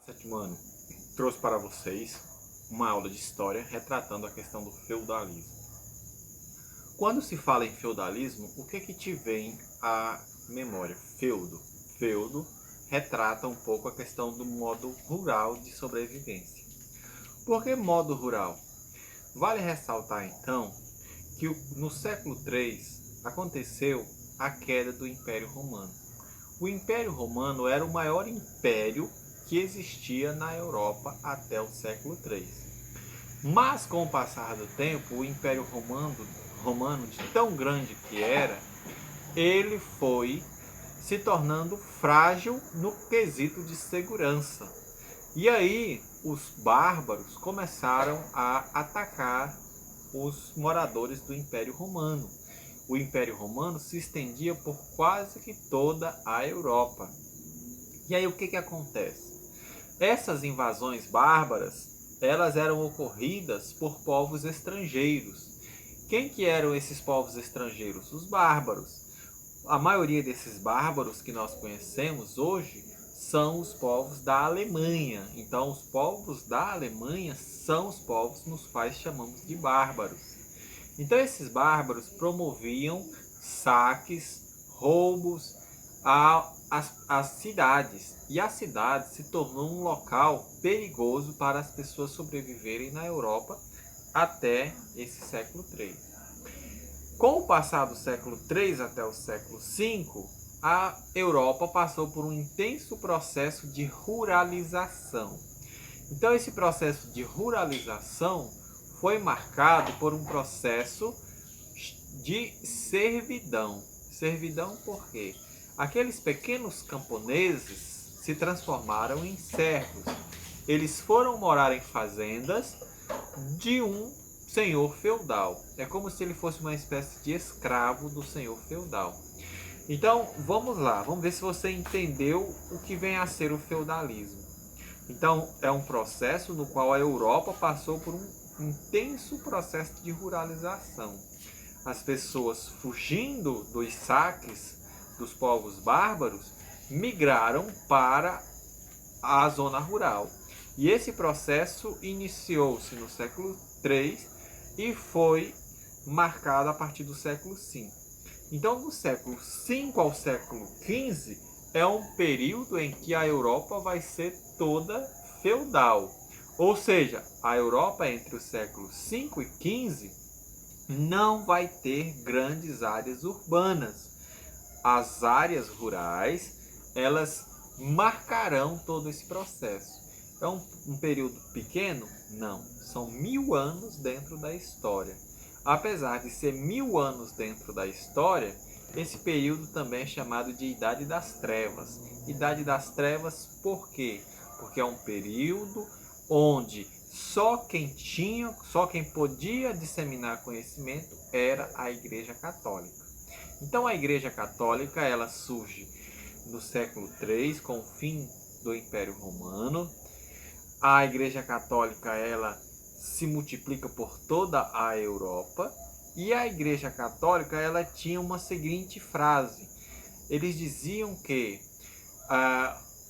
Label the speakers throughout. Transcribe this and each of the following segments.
Speaker 1: Sétimo ano, trouxe para vocês uma aula de história retratando a questão do feudalismo. Quando se fala em feudalismo, o que te vem à memória? Feudo. Feudo retrata um pouco a questão do modo rural de sobrevivência. Por que modo rural? Vale ressaltar então que no século III aconteceu a queda do Império Romano. O Império Romano era o maior império que existia na Europa até o século III. Mas com o passar do tempo, o Império Romano, de tão grande que era, ele foi se tornando frágil no quesito de segurança. E aí os bárbaros começaram a atacar os moradores do Império Romano. O Império Romano se estendia por quase que toda a Europa. E aí o que acontece? Essas invasões bárbaras, elas eram ocorridas por povos estrangeiros. Quem que eram esses povos estrangeiros? Os bárbaros. A maioria desses bárbaros que nós conhecemos hoje são os povos da Alemanha. Então, os povos da Alemanha são os povos nos quais chamamos de bárbaros. Então, esses bárbaros promoviam saques, roubos às cidades. E a cidade se tornou um local perigoso para as pessoas sobreviverem na Europa até esse século III. Com o passar do século III até o século V, a Europa passou por um intenso processo de ruralização. Então, esse processo de ruralização foi marcado por um processo de servidão. Servidão por quê? Aqueles pequenos camponeses se transformaram em servos. Eles foram morar em fazendas de um senhor feudal. É como se ele fosse uma espécie de escravo do senhor feudal. Então, vamos lá, vamos ver se você entendeu o que vem a ser o feudalismo. Então, é um processo no qual a Europa passou por um intenso processo de ruralização. As pessoas, fugindo dos saques dos povos bárbaros, migraram para a zona rural. E esse processo iniciou-se no século III e foi marcado a partir do século V. Então, do século V ao século XV é um período em que a Europa vai ser toda feudal. Ou seja, a Europa entre os séculos V e XV não vai ter grandes áreas urbanas. As áreas rurais, elas marcarão todo esse processo. É um período pequeno? Não. São 1000 anos dentro da história. Apesar de ser 1000 anos dentro da história, esse período também é chamado de Idade das Trevas. Idade das Trevas por quê? Porque é um período onde só quem podia disseminar conhecimento era a Igreja Católica. Então a Igreja Católica, ela surge no século III com o fim do Império Romano. A Igreja Católica, ela se multiplica por toda a Europa, e a Igreja Católica, ela tinha uma seguinte frase. Eles diziam que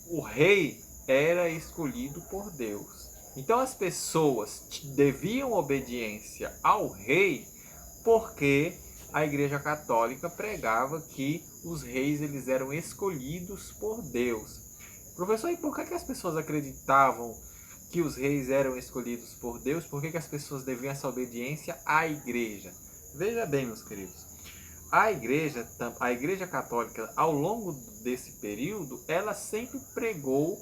Speaker 1: o rei era escolhido por Deus. Então as pessoas deviam obediência ao rei porque a Igreja Católica pregava que os reis eles eram escolhidos por Deus. Professor, e por que as pessoas acreditavam que os reis eram escolhidos por Deus? Por que as pessoas deviam essa obediência à Igreja? Veja bem, meus queridos, a Igreja Católica, ao longo desse período, ela sempre pregou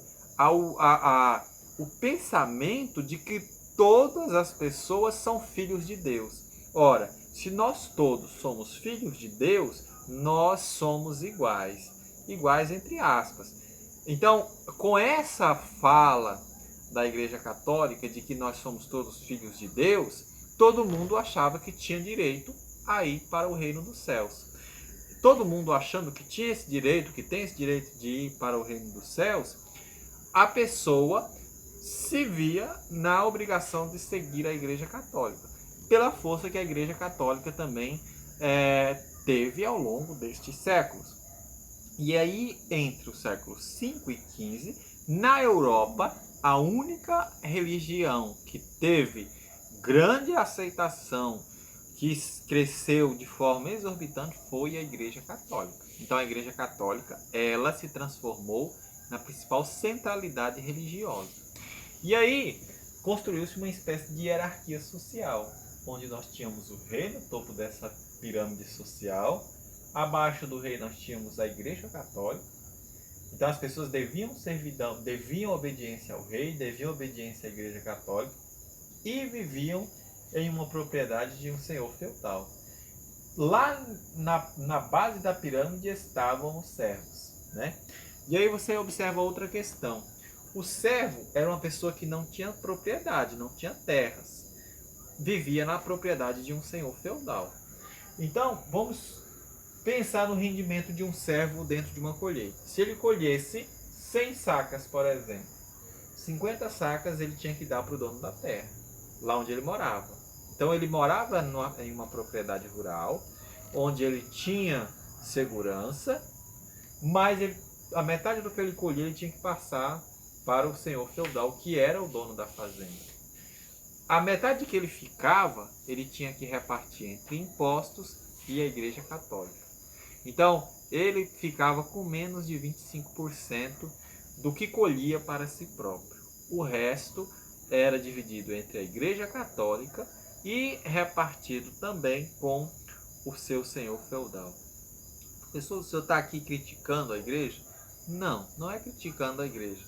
Speaker 1: o pensamento de que todas as pessoas são filhos de Deus. Ora, se nós todos somos filhos de Deus, nós somos iguais. Iguais entre aspas. Então, com essa fala da Igreja Católica de que nós somos todos filhos de Deus, todo mundo achava que tinha direito a ir para o reino dos céus. Todo mundo achando que tinha esse direito, que tem esse direito de ir para o reino dos céus, a pessoa se via na obrigação de seguir a Igreja Católica, pela força que a Igreja Católica também teve ao longo destes séculos. E aí, entre os séculos V e XV, Na Europa, a única religião que teve grande aceitação, que cresceu de forma exorbitante, foi a Igreja Católica. Então a Igreja Católica, ela se transformou na principal centralidade religiosa. E aí construiu-se uma espécie de hierarquia social, onde nós tínhamos o rei no topo dessa pirâmide social, abaixo do rei nós tínhamos a Igreja Católica. Então as pessoas deviam servidão, deviam obediência ao rei, deviam obediência à Igreja Católica e viviam em uma propriedade de um senhor feudal. Lá na base da pirâmide estavam os servos, né? E aí você observa outra questão. O servo era uma pessoa que não tinha propriedade, não tinha terras. Vivia na propriedade de um senhor feudal. Então, vamos pensar no rendimento de um servo dentro de uma colheita. Se ele colhesse 100 sacas, por exemplo, 50 sacas ele tinha que dar para o dono da terra, lá onde ele morava. Então ele morava em uma propriedade rural, onde ele tinha segurança, mas a metade do que ele colhia ele tinha que passar para o senhor feudal, que era o dono da fazenda. A metade que ele ficava, ele tinha que repartir entre impostos e a Igreja Católica. Então, ele ficava com menos de 25% do que colhia para si próprio. O resto era dividido entre a Igreja Católica e repartido também com o seu senhor feudal. Pessoal, o senhor está aqui criticando a igreja? Não, não é criticando a igreja.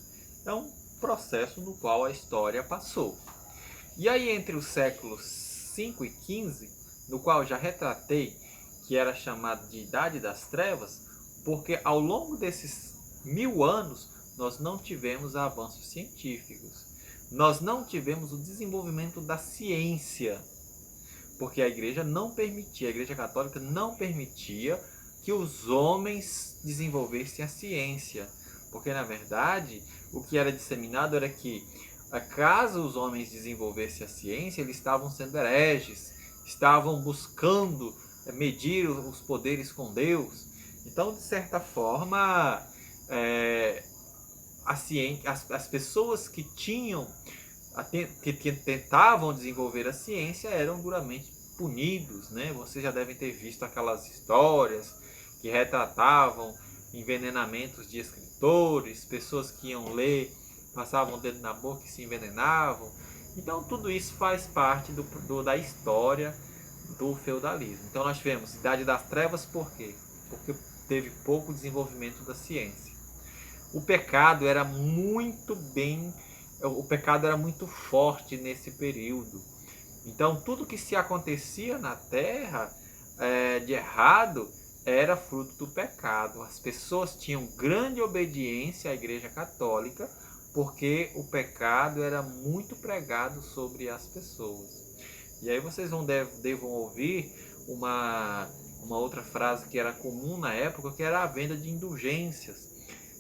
Speaker 1: É um processo no qual a história passou. E aí entre os séculos 5 e 15, no qual eu já retratei, que era chamado de Idade das Trevas, porque ao longo desses 1000 anos nós não tivemos avanços científicos. Nós não tivemos o desenvolvimento da ciência, porque a igreja não permitia, a Igreja Católica não permitia que os homens desenvolvessem a ciência, porque na verdade o que era disseminado era que caso os homens desenvolvessem a ciência, eles estavam sendo hereges, estavam buscando medir os poderes com Deus. Então, de certa forma, as pessoas que tentavam desenvolver a ciência eram duramente punidos, né? Vocês já devem ter visto aquelas histórias que retratavam envenenamentos de escritores, pessoas que iam ler, passavam o dedo na boca e se envenenavam. Então tudo isso faz parte da história do feudalismo. Então nós tivemos Idade das Trevas, por quê? Porque teve pouco desenvolvimento da ciência. O pecado era muito forte nesse período. Então tudo que se acontecia na terra de errado era fruto do pecado. As pessoas tinham grande obediência à Igreja Católica porque o pecado era muito pregado sobre as pessoas. E aí vocês devam ouvir uma outra frase que era comum na época, que era a venda de indulgências.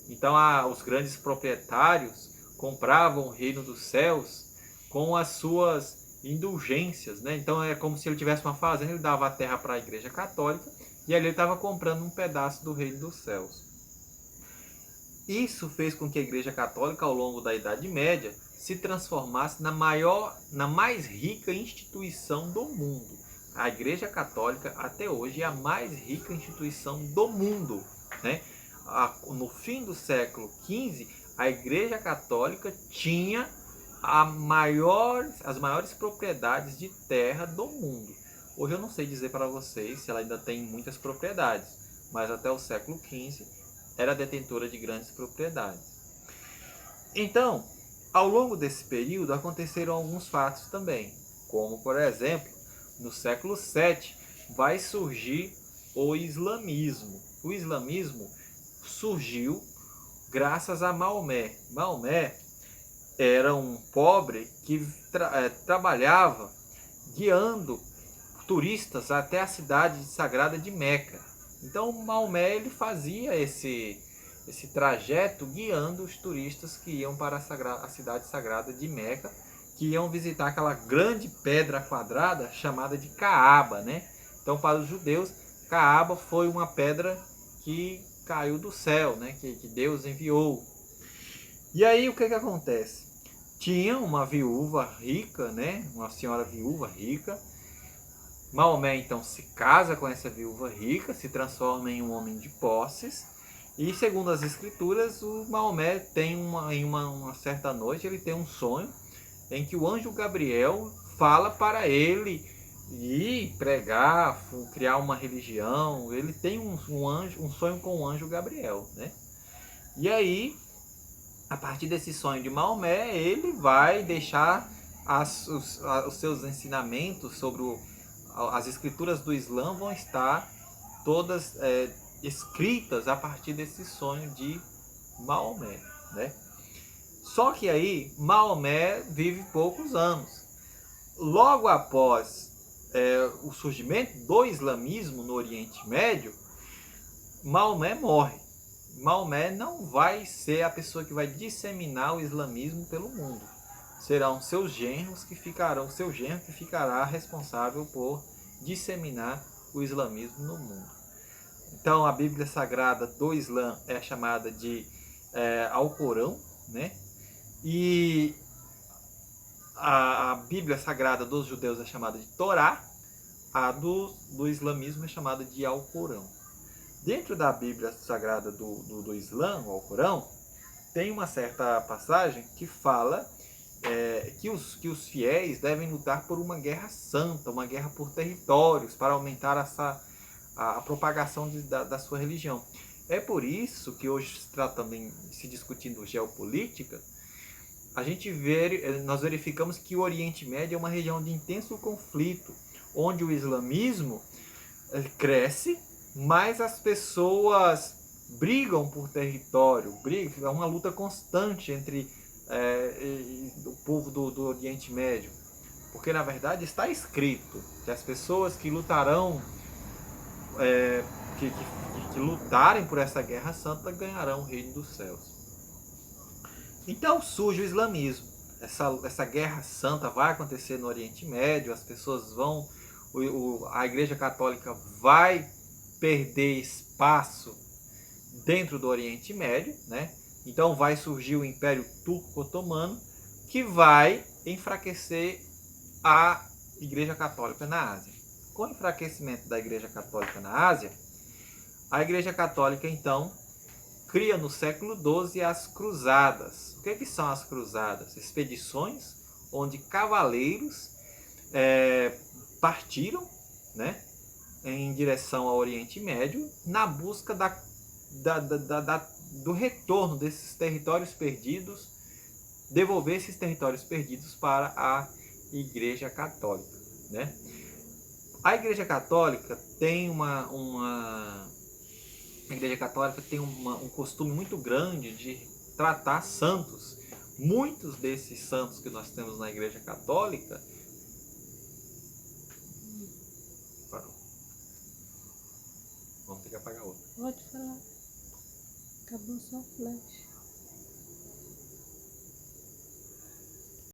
Speaker 1: Então os grandes proprietários compravam o reino dos céus com as suas indulgências, né? Então é como se ele tivesse uma fazenda, ele dava a terra para a Igreja Católica e ali ele estava comprando um pedaço do reino dos céus. Isso fez com que a Igreja Católica, ao longo da Idade Média, se transformasse na mais rica instituição do mundo. A Igreja Católica, até hoje, é a mais rica instituição do mundo, né? No fim do século XV, a Igreja Católica tinha as maiores propriedades de terra do mundo. Hoje eu não sei dizer para vocês se ela ainda tem muitas propriedades, mas até o século XV era detentora de grandes propriedades. Então, ao longo desse período aconteceram alguns fatos também, como por exemplo, no século VII vai surgir o islamismo. O islamismo surgiu graças a Maomé. Maomé era um pobre que trabalhava guiando turistas até a cidade sagrada de Meca. Então Maomé ele fazia esse trajeto guiando os turistas que iam para a cidade sagrada de Meca, que iam visitar aquela grande pedra quadrada chamada de Caaba, né? Então para os judeus, Caaba foi uma pedra que caiu do céu, né? Que Deus enviou. E aí o que acontece? Tinha uma viúva rica, né? Uma senhora viúva rica. Maomé então se casa com essa viúva rica, se transforma em um homem de posses. E segundo as escrituras, o Maomé tem uma certa noite, ele tem um sonho em que o anjo Gabriel fala para ele ir pregar, criar uma religião. Ele tem um sonho com o anjo Gabriel, né? E aí, a partir desse sonho de Maomé, ele vai deixar os seus ensinamentos sobre as escrituras do Islã vão estar todas escritas a partir desse sonho de Maomé, né? Só que aí Maomé vive poucos anos. Logo após o surgimento do islamismo no Oriente Médio, Maomé morre. Maomé não vai ser a pessoa que vai disseminar o islamismo pelo mundo. Serão seus genros que ficarão, seu genro que ficará responsável por disseminar o islamismo no mundo. Então a Bíblia Sagrada do Islã é chamada de Alcorão, né? E a Bíblia Sagrada dos judeus é chamada de Torá, a do islamismo é chamada de Alcorão. Dentro da Bíblia Sagrada do Islã, o Alcorão, tem uma certa passagem que fala que os fiéis devem lutar por uma guerra santa, uma guerra por territórios, para aumentar a propagação da sua religião. É por isso que hoje se discutindo geopolítica, nós verificamos que o Oriente Médio é uma região de intenso conflito, onde o islamismo cresce, mas as pessoas brigam por território, é uma luta constante entre o povo do Oriente Médio, porque na verdade está escrito que as pessoas que lutarão, que lutarem por essa guerra santa ganharão o reino dos céus. Então surge o islamismo. Essa guerra santa vai acontecer no Oriente Médio, as pessoas vão, a Igreja Católica vai perder espaço dentro do Oriente Médio, né? Então vai surgir o Império Turco-Otomano, que vai enfraquecer a Igreja Católica na Ásia. Com o enfraquecimento da Igreja Católica na Ásia, a Igreja Católica então cria no século XII as cruzadas. O que são as cruzadas? Expedições onde cavaleiros partiram, né, em direção ao Oriente Médio na busca do retorno desses territórios perdidos, devolver esses territórios perdidos para a Igreja Católica, né? A Igreja Católica tem um costume muito grande de tratar santos. Muitos desses santos que nós temos na Igreja Católica... Parou. Vamos ter que apagar outra.
Speaker 2: Pode falar. Acabou só o flash.